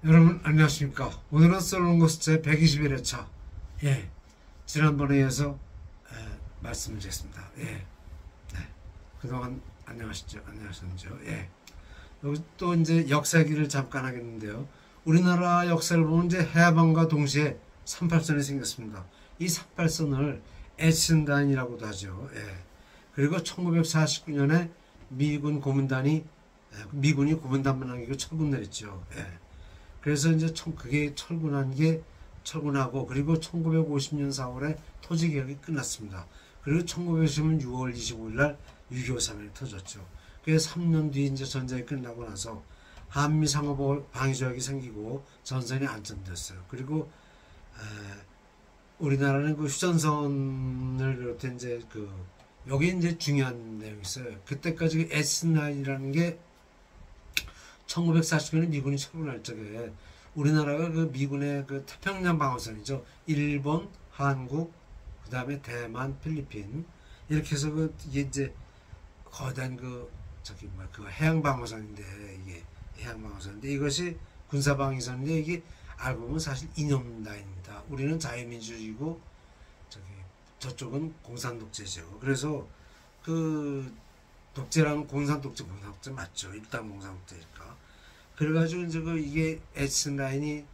여러분 안녕하십니까. 오늘은 솔로몬고스 제 121회차 지난번에 이어서 말씀을 드렸습니다. 네. 그동안 안녕하셨죠. 여기 또 이제 역사 얘기를 잠깐 하겠는데요. 우리나라 역사를 보면 이제 해방과 동시에 38선이 생겼습니다. 이 38선을 에이센라인이라고도 하죠. 그리고 1949년에 미군이 고문단만 남기고 철군 내렸죠. 그래서 이제 그게 철군하고 그리고 1950년 4월에 토지개혁이 끝났습니다. 그리고 1950년 6월 25일 날 6.25 사변이 터졌죠. 그래서 3년 뒤 이제 전쟁이 끝나고 나서 한미 상호 방위조약이 생기고 전선이 안정됐어요. 그리고 우리나라는 그 휴전선을 비롯해 이제 여기 이제 중요한 내용이 있어요. 그때까지 S9이라는 게 1940년에 미군이 철군할 적에 우리나라가 그 미군의 그 태평양 방어선이죠. 일본, 한국, 그 다음에 대만, 필리핀 이렇게 해서 이게 이제 거대한 그 해양 방어선인데 이것이 군사 방위선인데 이게 알고 보면 사실 이념 라인입니다. 우리는 자유민주주의고 저쪽은 공산독재죠. 그래서 그 독재랑 공산독재 맞죠. 일단 공산독재니까. 그래가지고 이제 이게 에이센라인이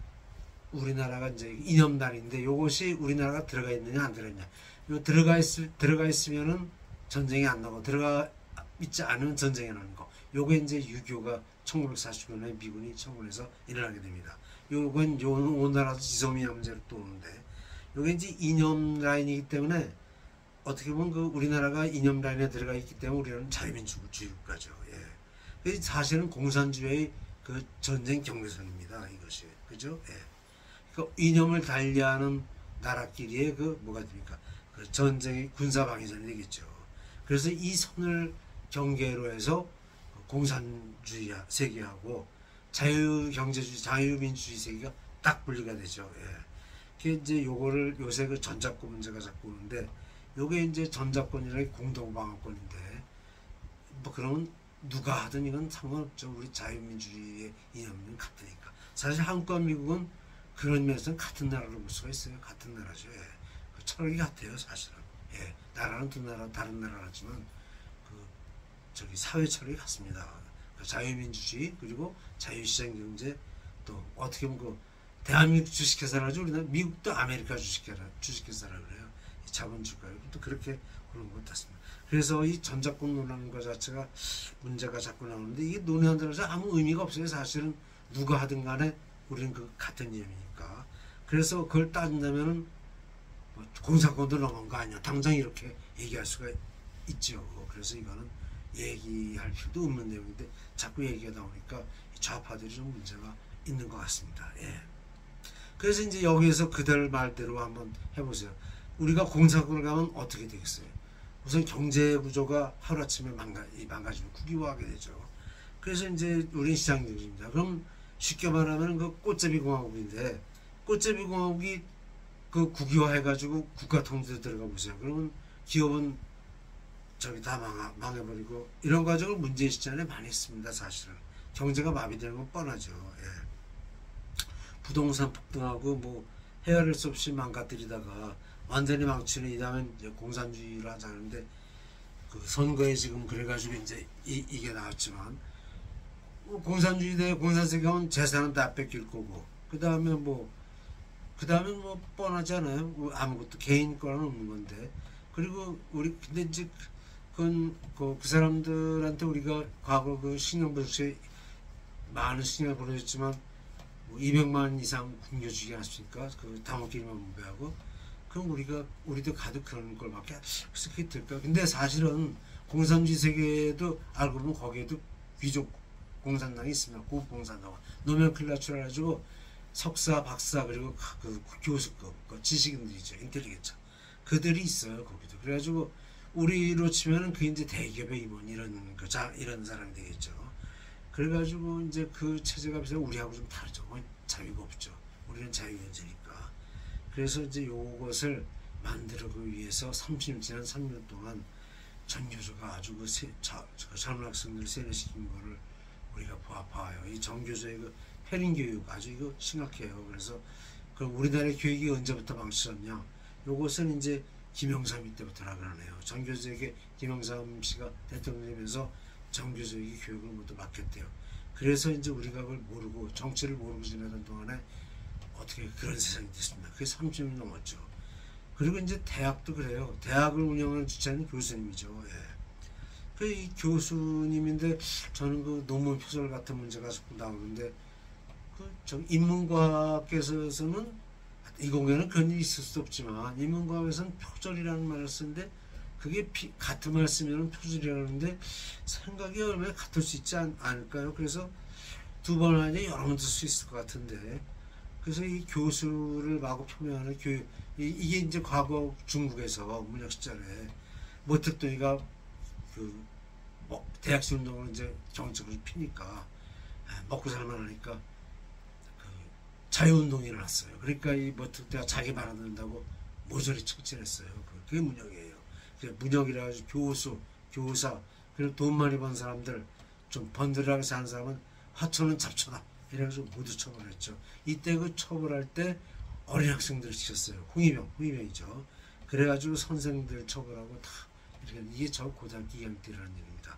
우리나라가 이제 이념단인데 요것이 우리나라가 들어가 있느냐 안 들어있냐. 요 들어가 있으면은 전쟁이 안 나고 들어가 있지 않으면 전쟁이 나는 거. 요게 이제 6.25가 1940년에 미군이 청군에서 일어나게 됩니다. 요건 오나라도 지소미아 문제로 또 오는데 요게 이제 이념 라인이기 때문에 어떻게 보면 우리나라가 이념 라인에 들어가 있기 때문에 우리는 자유민주주의 국가죠. 사실은 공산주의의 그 전쟁 경계선입니다. 이것이 그죠? 그 이념을 달리하는 나라끼리의 뭐가 됩니까? 그 전쟁의 군사 방위선이 되겠죠. 그래서 이 선을 경계로 해서 공산주의 세계하고 자유경제주의, 자유민주주의 세계가 딱 분리가 되죠. 그게 이제 요거를 요새 그 전작권 문제가 자꾸 오는데 요게 이제 전작권이라는 공동방어권인데 그러면 누가 하든 이건 상관없죠. 우리 자유민주주의의 이념은 같으니까. 사실 한국과 미국은 그런 면에서는 같은 나라로 볼 수가 있어요. 같은 나라죠. 그 철학이 같아요. 사실은. 나라는 두 나라 다른 나라지만 사회 철학이 같습니다. 자유민주주의 그리고 자유시장 경제 또 어떻게 보면 대한민국 주식회사라죠. 우리는 미국도 아메리카 주식회사라 그래요. 자본주가요. 또 그렇게 그런 것 같습니다. 그래서 이 전작권 논하는 것 자체가 문제가 자꾸 나오는데 이게 논의한다고 해서 아무 의미가 없어요. 사실은 누가 하든 간에 우리는 같은 이념이니까. 그래서 그걸 따진다면 공산권도 넘어간 거 아니야. 당장 이렇게 얘기할 수가 있죠. 그래서 이거는 얘기할 필요도 없는 내용인데 자꾸 얘기가 나오니까 좌파들이 좀 문제가 있는 것 같습니다. 그래서 이제 여기에서 그들 말대로 한번 해보세요. 우리가 공산권을 가면 어떻게 되겠어요? 우선 경제 구조가 하루아침에 망가지면 국유화하게 되죠. 그래서 이제 우리는 시장경제입니다. 그럼 쉽게 말하면 꽃제비 공화국인데 꽃제비 공화국이 국유화해가지고 국가 통제에 들어가 보세요. 그러면 기업은 다 망해버리고 이런 과정을 문재인 시절에 많이 했습니다. 사실은 경제가 마비되는 건 뻔하죠. 부동산 폭등하고 헤아릴 수 없이 망가뜨리다가 완전히 망치는 이 다음에 공산주의를 하자는데 선거에 지금 그래가지고 이제 이게 나왔지만 공산주의 대 공산세계 하면 재산은 다 뺏길 거고 그 다음에 뻔하지 않아요. 아무것도 개인 거는 없는 건데 그리고 근데 이제 그 사람들한테 우리가 과거 신용불수에 많은 신경을 보내줬지만 200만 이상 굶겨 주지 않았습니까? 당원끼리만 분배하고 그럼 우리도 가도 그런 걸밖에 그래서 그게 될까? 근데 사실은 공산주의 세계에도 알고 보면 거기에도 귀족 공산당이 있습니다. 고급 공산당 노멘클라추라 가지고 석사, 박사 그리고 교수급 지식인들이죠. 인텔리겐처 그들이 있어요. 거기도 그래가지고 우리로 치면은 이제 대기업의 임원 이런 사람이 되겠죠. 그래가지고 이제 그 체제가 비슷해 우리하고 좀 다르죠. 자유가 없죠. 우리는 자유경제니까. 그래서 이제 요것을 만들기 위해서 30년 지난 3년 동안 전교조가 아주 젊은 학생들을 세뇌시킨 거를 우리가 봐요. 이 전교조의 혈인 교육 아주 이거 심각해요. 그래서 그럼 우리나라의 교육이 언제부터 망치졌냐? 요것은 이제 김영삼 때부터라 그러네요. 정교조에게 김영삼 씨가 대통령이면서 정교조에게 교육을 모두 맡겼대요. 그래서 이제 우리가 그걸 모르고 정치를 모르고 지내던 동안에 어떻게 그런 세상이 됐습니다. 그게 30년 넘었죠. 그리고 이제 대학도 그래요. 대학을 운영하는 주체는 교수님이죠. 예. 이 교수님인데 저는 그 논문 표절 같은 문제가 자꾸 나오는데 저 인문과학에서는 이 공연은 그런 일이 있을 수 없지만 인문과학에서는 표절이라는 말을 쓰는데 그게 같은 말 쓰면 표절이라는데 생각이 얼마나 같을 수 있지 않을까요? 그래서 두 번 아니라 여러 번 쓸 수 있을 것 같은데 그래서 이 교수를 마구 표명하는 교육 이게 이제 과거 중국에서 문학 시절에 모택동이가 대학생 운동을 이제 정책으로 피니까 먹고 살만하니까 자유운동이 일어났어요. 그러니까 이 모택동이가 자기 말 안 듣는다고 모조리 척진했어요. 그게 문혁이에요. 문혁이라 가지고 교수, 교사 그리고 돈 많이 번 사람들 좀 번들하게 사는 사람은 화초는 잡초다. 이래가지고 모두 처벌했죠. 이때 그 처벌할 때 어린 학생들을 시켰어요. 홍위병이죠. 그래가지고 선생들 처벌하고 다 이게 저 고등학교 2학년 때라는 일입니다.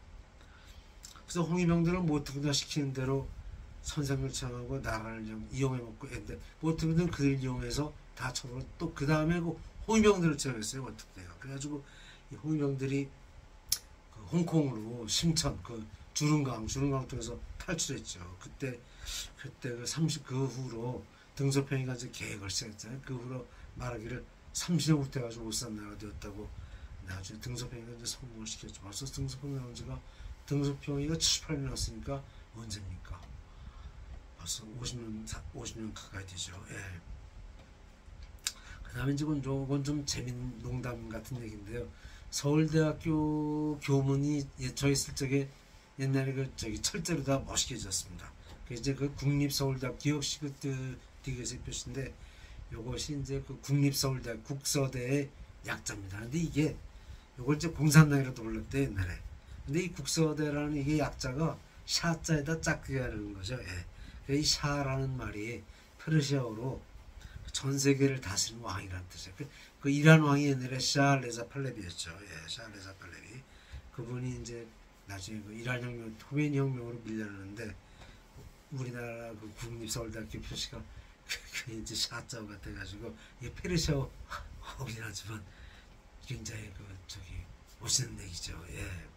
그래서 홍위병들은 모택동이가 시키는 대로 선생을 청하고 나라를 이용해 먹고 했는데 모택동은 그들 이용해서 다 처벌하고 또 그 다음에 그 홍위병들을 처형했어요. 모택동이가. 그래가지고 이 홍위병들이 그 홍콩으로 심천 주릉강 통해서 탈출했죠. 그때 그 후로 등소평이가 이제 계획을 시작했잖아요. 그 후로 말하기를 30년 후때 가지고 못 산 나라가 되었다고 나중에 등소평이가 이제 성공을 시켰죠. 벌써 등소평이 나온 지가 등소평이가 78년 나왔으니까 언제입니까? 벌써 50년 가까이 되죠. 예. 그 다음에 이제 이건 좀 재밌는 농담 같은 얘기인데요. 서울대학교 교문이 저 있을 적에 옛날에 철제로 다 멋있게 지었습니다. 이제 그 국립서울대학 기억시 디귿의 표시인데 요것이 이제 그 국립서울대학 국서대의 약자입니다. 근데 이게 요걸 이제 공산당이라도 불렀대 옛날에. 근데 이 국서대라는 이게 약자가 샤자에다 짝게 하는 거죠. 예. 이 샤라는 말이 페르시아어로 전 세계를 다스리는 왕이라는 뜻이에요. 그 이란 왕이 옛날에 샤르레자 팔레비였죠. 예, 샤르레자 팔레비. 그분이 이제 나중에 그 이란 혁명, khomeini 혁명으로 밀려나는데 우리나라 그 국립서울대학교 표시가 이제 샤자오 같아가지고 이게 페르시아어긴 하지만 굉장히 멋있는 얘기죠. 예.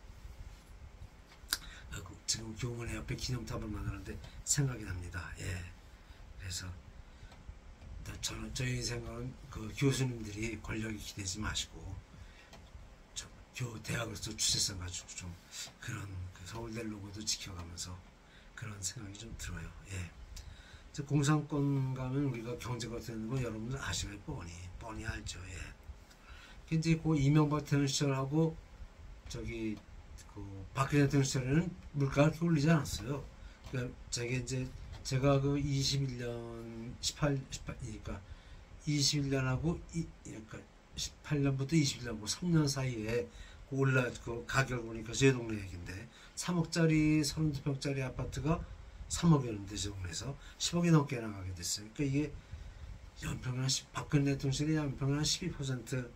지금 교문에 옆에 기념탑을 만드는데 생각이 납니다. 예. 그래서 저희 생각은 그 교수님들이 권력에 기대지 마시고 대학으로서 추세성 가지고 좀 그런 서울대 로고도 지켜가면서 그런 생각이 좀 들어요. 예. 공산권 가면 우리가 경제가 되는 거 여러분들 아시나요? 뻔히 알죠. 예. 이제 그 이명박 대통령 시절하고 박근혜 대통령 시절에는 물가가 그렇게 올리지 않았어요. 그러니까 제가 그 18그러니까 21년하고 그러니까 18년부터 21년 3년 사이에 그 가격 보니까 제 동네 얘기인데 3억짜리 32평짜리 아파트가 3억이었는데 제 동네에서 10억이 넘게 나가게 됐어요. 그러니까 이게 연평균 박근혜 대통령 시절에 연평균 한 12%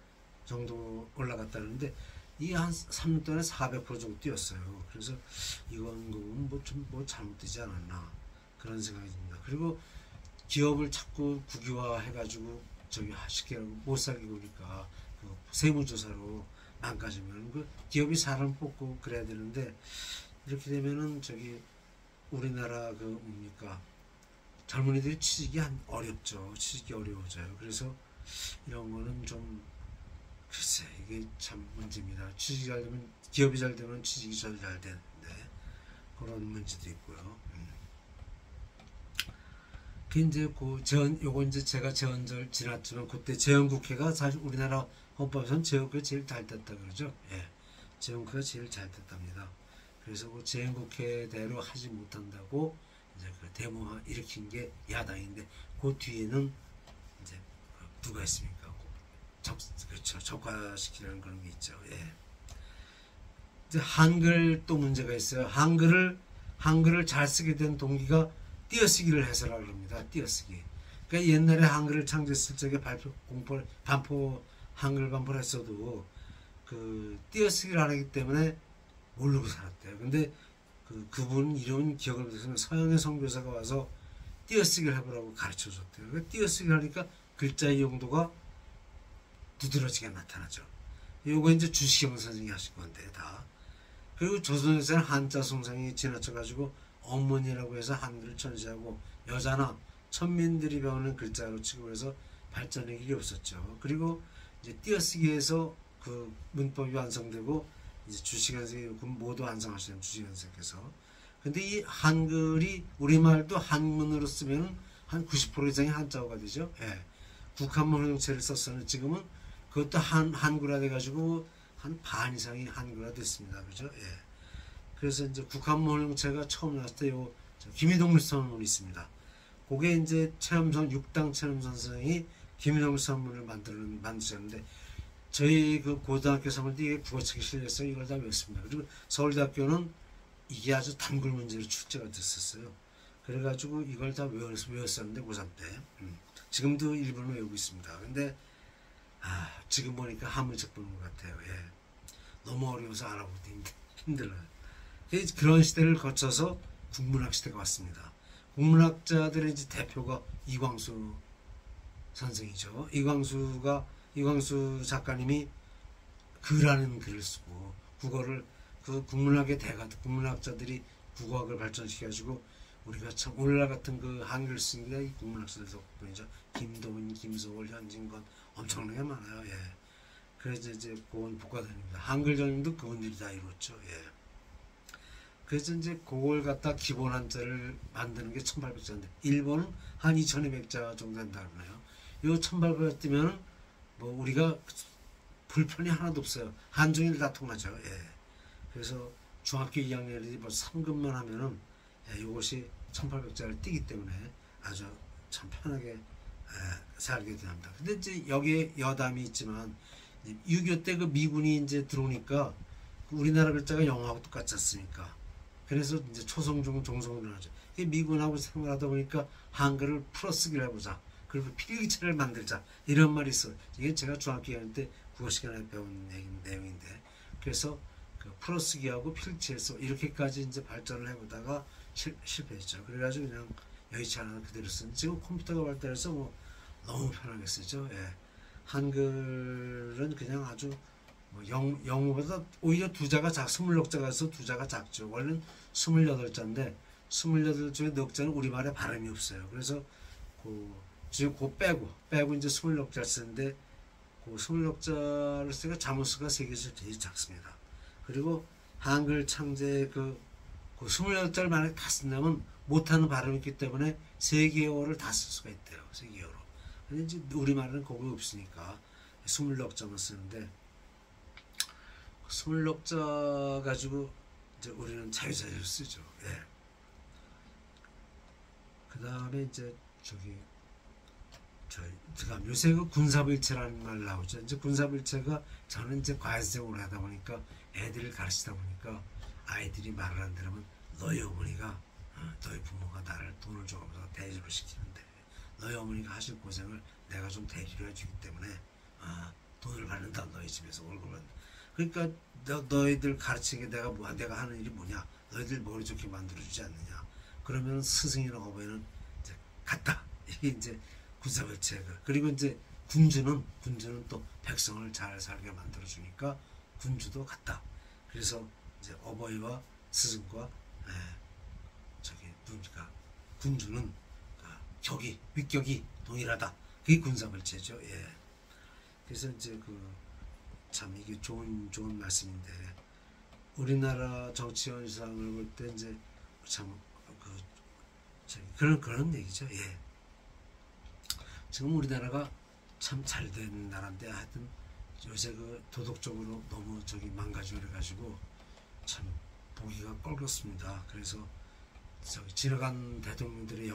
정도 올라갔다는데 이게 한 3년 동안에 400% 정도 뛰었어요. 그래서 이건 뭐 잘못되지 않았나 그런 생각이 듭니다. 그리고 기업을 자꾸 국유화 해가지고 쉽게 못 살게 보니까 세무조사로 망가지면 그 기업이 사람 뽑고 그래야 되는데 이렇게 되면은 우리나라 젊은이들이 취직이 어렵죠. 취직이 어려워져요. 그래서 이런 거는 좀 글쎄 이게 참 문제입니다. 취직이 잘 되면 기업이 잘 되면 취직이 잘 되는데 그런 문제도 있고요. 요거 이제 제가 재헌절 지났지만 그때 재헌국회가 사실 우리나라 헌법에서는 재헌국회가 제일 잘 됐다 그러죠. 예. 재헌국회가 제일 잘 됐답니다. 그래서 그 재헌국회대로 하지 못한다고 이제 데모 일으킨 게 야당인데 그 뒤에는 이제 누가 있습니까? 그렇죠. 적화시키려는 그런 게 있죠. 예. 이제 한글 또 문제가 있어요. 한글을 잘 쓰게 된 동기가 띄어쓰기를 해서라고 합니다. 띄어쓰기. 그러니까 옛날에 한글을 창제했을 적에 반포 한글 반포를 했어도 그 띄어쓰기를 안 하기 때문에 모르고 살았대요. 근데 그분 이름은 기억을 못해서 서양의 선교사가 와서 띄어쓰기를 해보라고 가르쳐 줬대요. 그러니까 띄어쓰기를 하니까 글자의 용도가 두드러지게 나타나죠. 요거 이제 주시경 선생님이 하신 건데 다. 그리고 조선에서는 한자 송상이 지나쳐가지고 어머니라고 해서 한글을 전시하고 여자나 천민들이 배우는 글자로 취급해서 발전의 길이 없었죠. 그리고 이제 띄어쓰기에서 그 문법이 완성되고 이제 주시경 선생님 모두 완성하시는 주시경 선생님께서. 근데 이 한글이 우리말도 한문으로 쓰면 한 90% 이상이 한자어가 되죠. 예. 국한문 형체를 썼었는 지금은 그것도 한글화 돼가지고 한 반 이상이 한글화 됐습니다. 그죠? 예. 그래서 이제 국한문 형체가 처음 나왔을 때 요 김희동 선문이 있습니다. 그게 이제 육당 최엄선 선생이 김희동 선문을 만드셨는데 저희 그 고등학교 선물도 이게 국어책에 실려서 이걸 다 외웠습니다. 그리고 서울대학교는 이게 아주 단글 문제로 출제가 됐었어요. 그래가지고 이걸 다 외웠었는데 고3 때. 지금도 일본을 외우고 있습니다. 근데 지금 보니까 한문책 보는 것 같아요. 예. 너무 어려워서 알아보기 힘들어요. 그런 시대를 거쳐서 국문학 시대가 왔습니다. 국문학자들의 이제 대표가 이광수 선생이죠. 이광수 작가님이 글하는 글을 쓰고 국어를 그 국문학의 국문학자들이 국어학을 발전시켜가지고 우리가 참 오늘날 같은 그 한글 쓰는 게 이 국문학자들 덕분이죠. 김도훈, 김소월, 현진건 엄청나게 많아요. 예. 그래서 이제 그건 복과됩니다. 한글 전형도 그분들이 다 이뤘죠. 예. 그래서 이제 그걸 갖다 기본 한자를 만드는 게 1800자인데 일본은 한 2200자 정도 된다 그러네요. 요 1800자 뜨면 뭐 우리가 불편이 하나도 없어요. 한중일 다 통하죠. 예. 그래서 중학교 2학년이 뭐 3급만 하면은 이것이 1800자를 띄기 때문에 아주 참 편하게 살게 됩니다. 근데 이제 여기에 여담이 있지만 6.25 때 그 미군이 이제 들어오니까 우리나라 글자가 영어하고 똑같지 않습니까? 그래서 이제 초성중 종성을 하죠. 미군하고 생활하다 보니까 한글을 풀어쓰기를 해보자. 그리고 필기체를 만들자. 이런 말이 있어요. 이게 제가 중학교 2학년 때 국어 시간에 배운 내용인데 그래서 그 풀어쓰기하고 필기체에서 이렇게까지 이제 발전을 해보다가 실패했죠. 그래가지고 그냥 여의치 않아 그대로 쓴. 지금 컴퓨터가 발달해서 뭐 너무 편하게 쓰죠. 예. 한글은 그냥 아주 뭐 영어보다 오히려 두자가 26자가서 두자가 작죠. 원래는 28자인데 28 중에 넉 자는 우리말에 발음이 없어요. 그래서 지금 빼고 이제 26자 쓰는데 그 26자를 쓰니까 자문수가 세계에서 제일 작습니다. 그리고 한글 창제 그 28자를 만약에 다 쓴다면 못하는 발음이 있기 때문에 세계어를 다 쓸 수가 있대요. 세계어로. 근데 이제 우리말은 그거 없으니까 26자만 쓰는데 26자 가지고 이제 우리는 자유자재로 쓰죠. 예. 그 다음에 이제 그다음 요새 그 군사불체라는 말 나오죠. 이제 군사불체가 저는 이제 과외생으로 하다 보니까 애들을 가르치다 보니까 아이들이 말을 안 들으면 너희 어머니가 너희 부모가 나를 돈을 줘서 대접을 시키는데 너희 어머니가 하실 고생을 내가 좀 대리를 해주기 때문에 돈을 받는다. 너희 집에서 월급을 받는다. 그러니까 너희들 가르치는 게 내가 하는 일이 뭐냐. 너희들 머리 좋게 만들어주지 않느냐. 그러면 스승이나 어머니는 이제 갔다. 이게 이제 군사불체가. 그리고 이제 군주는 또 백성을 잘 살게 만들어주니까 군주도 갔다. 그래서 이제 어버이와 스승과 누굽니까? 군주는 위격이 동일하다. 그게 군사불체죠. 예. 그래서 이제 참 이게 좋은 말씀인데 우리나라 정치 현상을 볼 때 이제 참 그런 얘기죠. 예. 지금 우리나라가 참 잘된 나라인데 하여튼 요새 도덕적으로 너무 망가지고 그래가지고 참 보기가 껄끄럽습니다. 그래서 지나간 대통령들의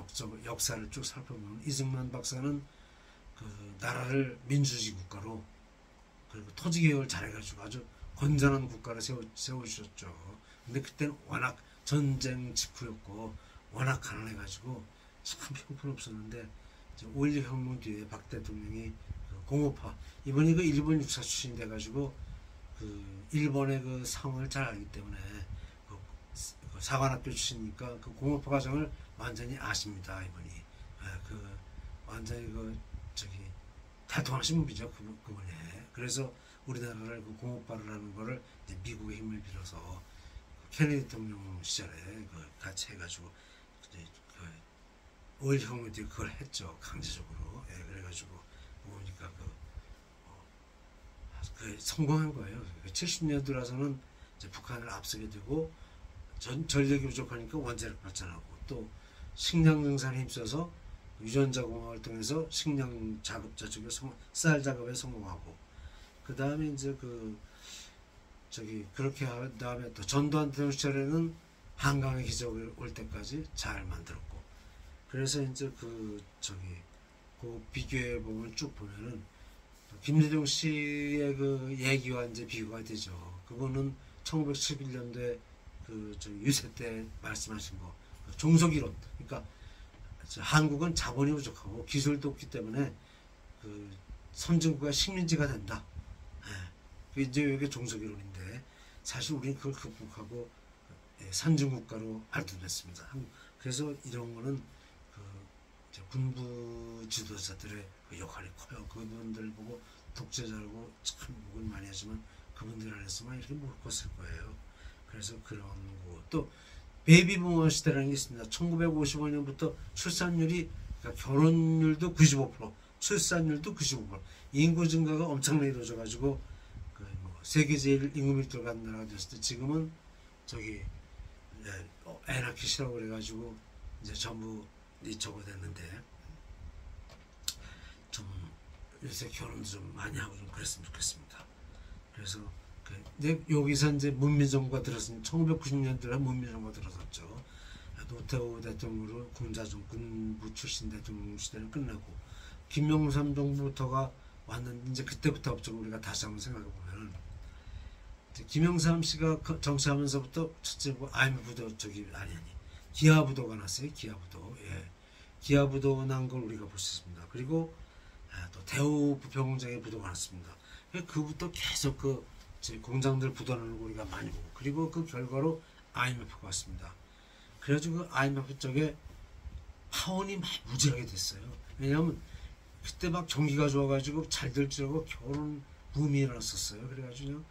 역사를 쭉 살펴보면 이승만 박사는 나라를 민주주의 국가로 그리고 토지개혁을 잘해가지고 아주 건전한 국가를 세워주셨죠. 근데 그때는 워낙 전쟁 직후였고 워낙 가난해가지고 참 형편없었는데 5.16 혁명 뒤에 박 대통령이 그 공업화, 이번이 그 일본 육사 출신이 돼가지고 그 일본의 그 상황을 잘 알기 때문에 그 사관학교 출신이니까 그 공업화 과정을 완전히 아십니다. 이분이 그 완전히 그 저기 대통하신 분이죠. 그분이. 그래서 우리나라를 그 공업화를 하는 거를 이제 미국의 힘을 빌어서 케네디 대통령 시절에 그 같이 해가지고 그 5.16 혁명 뒤에 그걸 했죠. 강제적으로. 예, 그래가지고 보니까 그 성공한 거예요. 70년 들어서는 이제 북한을 앞서게 되고 전력이 부족하니까 원자력 발전하고 또 식량 생산에 힘써서 유전자 공학을 통해서 식량 작업 저쪽에 쌀 작업에 성공하고 그 다음에 이제 그렇게 한 다음에 또 전두환 대통령 시절에는 한강의 기적을 올 때까지 잘 만들었고 그래서 이제 그 비교해 보면 쭉 보면은 김대중 씨의 그 얘기와 이제 비교가 되죠. 그거는 1911년도에 유세 때 말씀하신 거 종속이론. 그러니까 한국은 자본이 부족하고 기술도 없기 때문에 그 선진국가 식민지가 된다. 예. 이제 이게 종속이론인데 사실 우리는 그걸 극복하고 선진국가로 발전했습니다. 그래서 이런 거는 군부 지도자들의 그 역할이 커요. 그분들 보고 독재자라고 참 욕을 많이 하지만 그분들 안에서만 이렇게 못 컸을 거예요. 그래서 그런 거. 또 베이비부머 시대라는 게 있습니다. 1955년부터 출산율이 그러니까 결혼율도 95%, 출산율도 95%. 인구 증가가 엄청나게 이루어져가지고 세계 제일 인구 밀도가 간 나라가 됐을 때 지금은 애나키시라고 그래가지고 이제 전부 저거 됐는데 좀 요새 결혼도 좀 많이 하고 좀 그랬으면 좋겠습니다. 그래서 여기서 이제 문민정부가 들었으니 1990년대에 문민정부가 들어섰죠. 노태우 대통령으로 군부 출신 대통령 시대는 끝나고 김영삼 정부부터가 왔는데 이제 그때부터 우리가 다시 한번 생각해 보면은 김영삼 씨가 정치하면서부터 첫째 IMF도 기아부도가 났어요. 기아부도. 예. 기아부도 난 걸 우리가 볼 수 있습니다. 그리고 또 대우 부평공장의 부도가 났습니다. 그부터 계속 공장들 부도나는 거 우리가 많이 보고 그리고 그 결과로 IMF가 왔습니다. 그래가지고 그 IMF 쪽에 파혼이 막 무지하게 됐어요. 왜냐하면 그때 막 경기가 좋아가지고 잘 될 줄 알고 결혼 붐이 일어났었어요. 그래가지고 그냥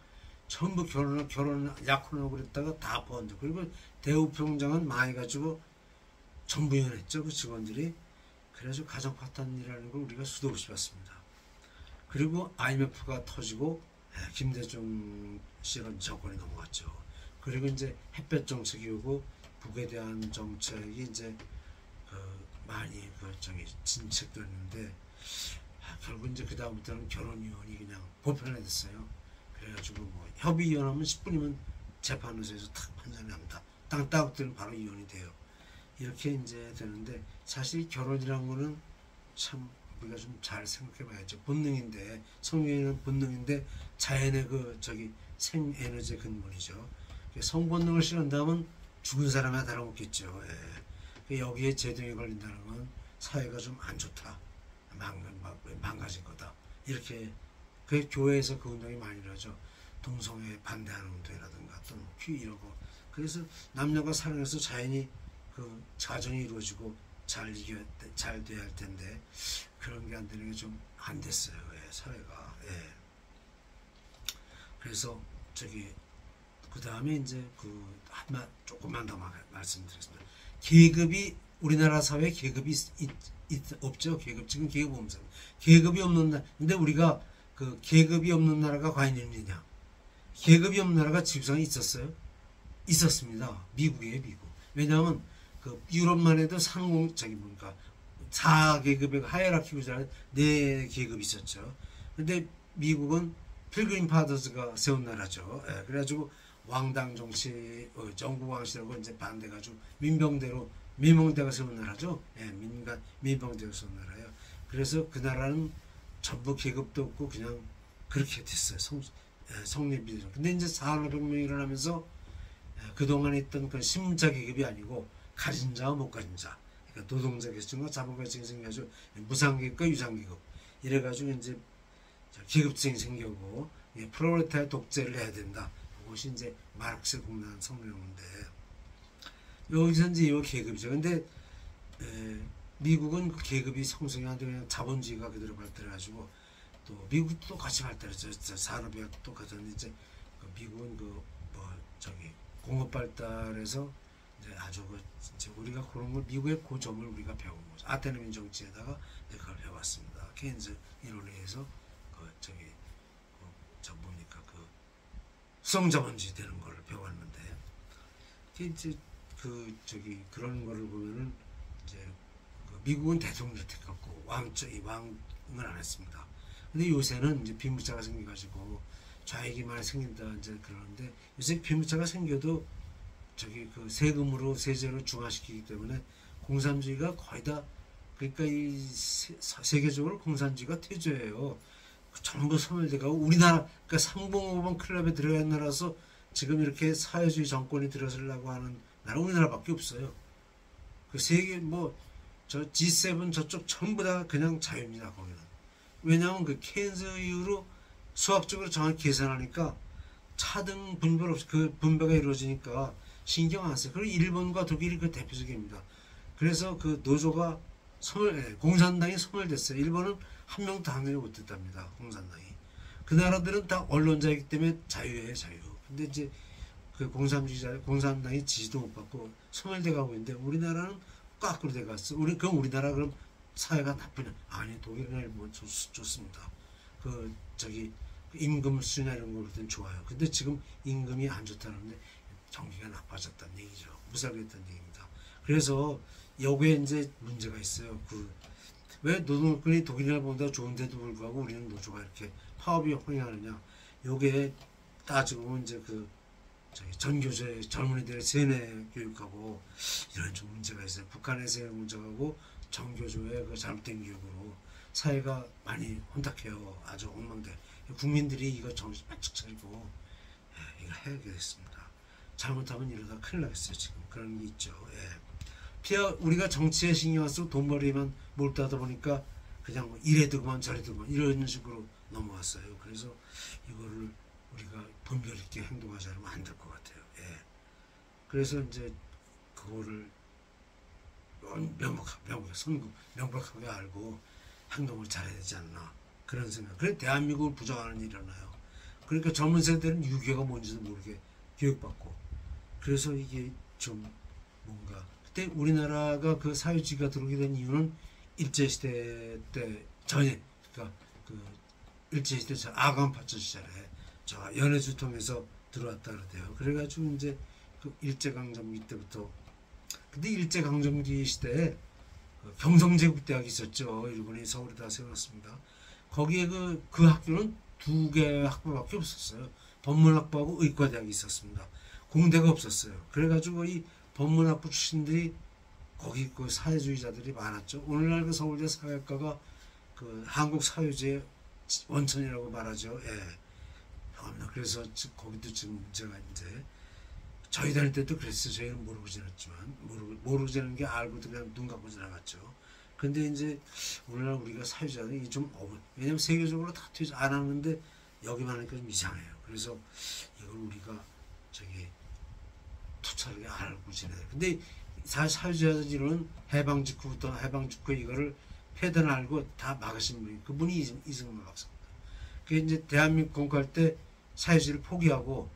전부 결혼 약혼하고 그랬다가 다 포함돼. 그리고 대우평장은 망해가지고 전부 연했죠. 그 직원들이. 그래서 가정 파탄이라는 걸 우리가 수도 없이 봤습니다. 그리고 IMF가 터지고 김대중 씨가 정권이 넘어갔죠. 그리고 이제 햇볕 정책이 오고 북에 대한 정책이 이제 많이 진척됐는데 결국 이제 그 다음부터는 결혼위원이 그냥 보편화됐어요. 그래가지고 협의위원하면 10분이면 재판소에서 탁 판단이 납니다. 땅 따고 바로 이혼이 돼요. 이렇게 이제 되는데 사실 결혼이란 거는 참 우리가 좀 잘 생각해 봐야죠. 본능인데 성경에는 본능인데 자연의 생에너지의 근본이죠. 성본능을 실현한다면 죽은 사람에 다름없겠죠. 예. 여기에 제동이 걸린다는 건 사회가 좀 안 좋다. 망가진 거다. 이렇게 교회에서 그 운동이 많이 일어나죠. 동성애 반대하는 운동이라든가 또는 퀴 이러고 그래서 남녀가 사랑해서 자연히 가정이 이루어지고 잘 돼야 할 텐데 그런 게 안 되는 게 좀 안 됐어요. 사회가. 예. 그래서 그 다음에 이제 조금만 더 말씀드리겠습니다. 계급이 우리나라 사회에 계급이 없죠. 지금 계급 없는 사람. 계급이 없는 나라. 근데 우리가 계급이 없는 나라가 과연 있느냐? 계급이 없는 나라가 지구상에 있었어요? 있었습니다. 미국이에요, 미국. 왜냐하면 유럽만 해도 4계급의 하이라키 구조라는 4계급이 있었죠. 근데 미국은 필그림 파더스가 세운 나라죠. 예, 그래가지고 왕당 정치, 정국왕실하고 이제 반대가지고 민병대가 세운 나라죠. 예, 민병대가 세운 나라예요. 그래서 그 나라는 전부 계급도 없고 그냥 그렇게 됐어요. 성립이. 근데 이제 산업혁명이 일어나면서 그동안에 있던 신문자 계급이 아니고 가진 자와 못 가진 자, 그러니까 노동자 계층과 자본가 계층이 생겨가지고 무상계급과 유상계급 이래가지고 이제 계급층이 생기고 프롤레타리아 독재를 해야 된다. 그것이 이제 마르크스의 공란 성명인데 여기서 이제 이 계급이죠. 근데 미국은 그 계급이 성숙이 안 되고 그냥 자본주의가 그대로 발달해가지고 또 미국도 똑같이 발달했죠. 산업이 똑같은데 이제 미국은 공업 발달에서 이제 아주 이제 우리가 그런 걸 미국의 그 점을 우리가 배운 거죠. 아테네민 정치에다가 그걸 배웠습니다. 케인즈 이론에 의해서 뭡니까 수성자본주의 되는 걸 배웠는데 이제 그런 거를 보면은 이제 미국은 대통령을 택했고 왕은 안 했습니다. 근데 요새는 이제 빈부차가 생겨가지고 좌익이 많이 생긴다 이제 그러는데 요새 빈부차가 생겨도 세금으로 세제로 중화시키기 때문에 공산주의가 거의 다 그러니까 이 세계적으로 공산주의가 퇴조예요. 전부 소멸돼가고 우리나라 그러니까 상봉오번 클럽에 들어간 나라서 지금 이렇게 사회주의 정권이 들어서려고 하는 나라 우리나라밖에 없어요. 그 세계 저 G7 저쪽 전부 다 그냥 자유입니다. 거기는. 왜냐하면 그 케인즈 이후로 수학적으로 정확히 계산하니까 차등 분별 없이 그 분배가 이루어지니까 신경 안 써요. 그리고 일본과 독일이 그 대표적입니다. 그래서 그 노조가 공산당이 소멸됐어요. 일본은 한 명도 당선이 못됐답니다. 공산당이. 그 나라들은 다 언론자이기 때문에 자유예요, 자유. 근데 이제 그 공산당이 지지도 못 받고 소멸돼 가고 있는데 우리나라는 거꾸로 돼 갔어. 그럼 우리나라 그럼 사회가 나쁘냐? 아니, 독일이나 일본 좋습니다. 임금 수준이나 이런 거 그럴 좋아요. 근데 지금 임금이 안 좋다는데 경기가 나빠졌다는 얘기죠. 무살겠다는 얘기입니다. 그래서 여기에 이제 문제가 있어요. 왜 노동권이 독일이나 보다 좋은데도 불구하고 우리는 노조가 이렇게 파업이 흥행하느냐? 요게 따지고 보면 이제 전교조의 젊은이들의 세뇌 교육하고 이런 좀 문제가 있어요. 북한의 세뇌 문제하고 전교조의 그 잘못된 교육으로 사회가 많이 혼탁해요. 아주 엉망돼. 국민들이 이거 정신 바짝 차리고 이거 해야겠습니다. 잘못하면 이러다 큰일 나겠어요. 지금 그런 게 있죠. 우리가 정치에 신경 쓰고 돈벌이만 몰두하다 보니까 그냥 이래도 그만 저래도 그만 이런 식으로 넘어왔어요. 그래서 이거를 우리가 분별 있게 행동하지 않으면 안 될 것 같아요. 그래서 이제 그거를 명백하게 알고 행동을 잘해야 되지 않나 그런 생각. 그래 대한민국을 부정하는 일이 일어나요. 그러니까 젊은 세대는 유교가 뭔지도 모르게 교육받고 그래서 이게 좀 뭔가 그때 우리나라가 그 사회주의가 들어오게 된 이유는 일제시대 때 전에 그러니까 일제시대 전 아간파천 시절에 연해주 통해서 들어왔다 그러대요. 그래가지고 이제 일제강점기 때부터 근데 일제강점기 시대에 경성제국대학이 있었죠. 일본이 서울에다 세워놨습니다. 거기에 그 학교는 2개 학부밖에 없었어요. 법문학부하고 의과대학이 있었습니다. 공대가 없었어요. 그래가지고 이 법문학부 출신들이 거기 사회주의자들이 많았죠. 오늘날 그 서울대 사회학과가 한국 사회주의 원천이라고 말하죠. 그래서 거기도 지금 문제가 이제 저희 다닐 때도 그랬어요. 저희는 모르고 지났지만 모르고 지나는 게 알고도 그냥 눈 감고 지나갔죠. 근데 이제 오늘날 우리가 사회자들이 좀 왜냐면 세계적으로 다 퇴직 안 하는데 여기만 하니까 좀 이상해요. 그래서 이걸 우리가 투철하게 알고 지내요. 근데 사회주의자들은 해방 직후에 이거를 폐단을 알고 다 막으신 분이 그분이 이승만 박사입니다. 그게 이제 대한민국 공부할 때 사회주의를 포기하고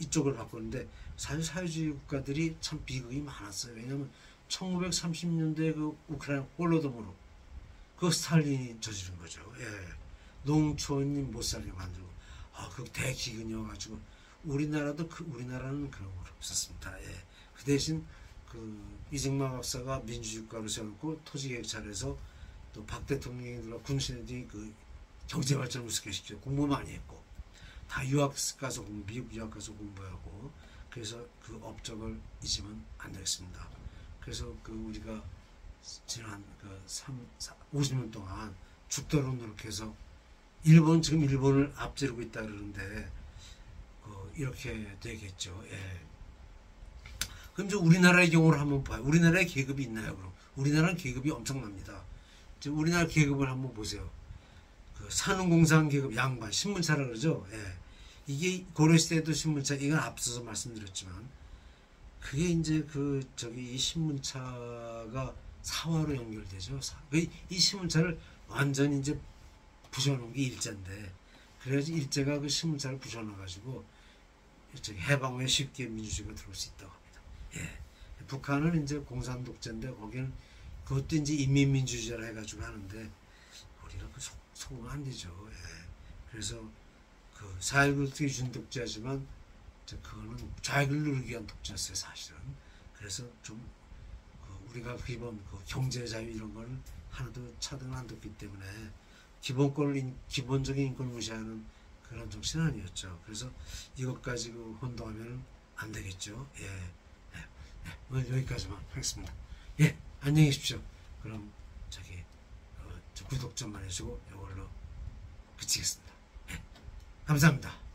이쪽을 바꾸는데 사실 사회주의 국가들이 참 비극이 많았어요. 왜냐하면 1930년대 우크라이나 홀로도모로 스탈린이 저지른 거죠. 농촌인 못 살게 만들고 그 대기근이어가지고 우리나라는 그런 건 없었습니다. 그 대신 이승만 박사가 민주주의국가로 세웠고 토지개혁 잘해서 또 박 대통령이 군신들이 경제발전을 우습게 공부 많이 했고 다 미국 유학 가서 공부하고 그래서 그 업적을 잊으면 안 되겠습니다. 그래서 우리가 지난 50년 동안 죽도록 노력해서 지금 일본을 앞지르고 있다 그러는데 이렇게 되겠죠. 그럼 저 우리나라의 경우를 한번 봐요. 우리나라에 계급이 있나요? 그럼 우리나라는 계급이 엄청납니다. 우리나라 계급을 한번 보세요. 그 산업공상 계급 양반 신문차라 그러죠. 예. 이게 고려시대에도 신문차 이건 앞서서 말씀드렸지만 그게 이제 이 신문차가 사화로 연결되죠. 이 신문차를 완전히 이제 부셔놓은 게 일제인데 그래야지 일제가 그 신문차를 부셔놔가지고 해방 후에 쉽게 민주주의가 들어올 수 있다고 합니다. 예. 북한은 이제 공산 독재인데 거기는 그것도 이제 인민민주주의라 해가지고 하는데 우리가 그 속으로 안 되죠. 예. 그래서 그 4.19 준독재지만 그거는 좌익을 누르기 위한 독재였어요, 사실은. 그래서 좀 우리가 기본 경제 자유 이런 걸 하나도 차등을 안 뒀기 때문에 기본적인 인권을 무시하는 그런 정치는 아니었죠. 그래서 이것 가지고 혼동하면 안 되겠죠. 예. 오늘 여기까지만 하겠습니다. 예, 안녕히 계십시오. 그럼 구독 좀만 해주고 이걸로 그치겠습니다. 예, 감사합니다.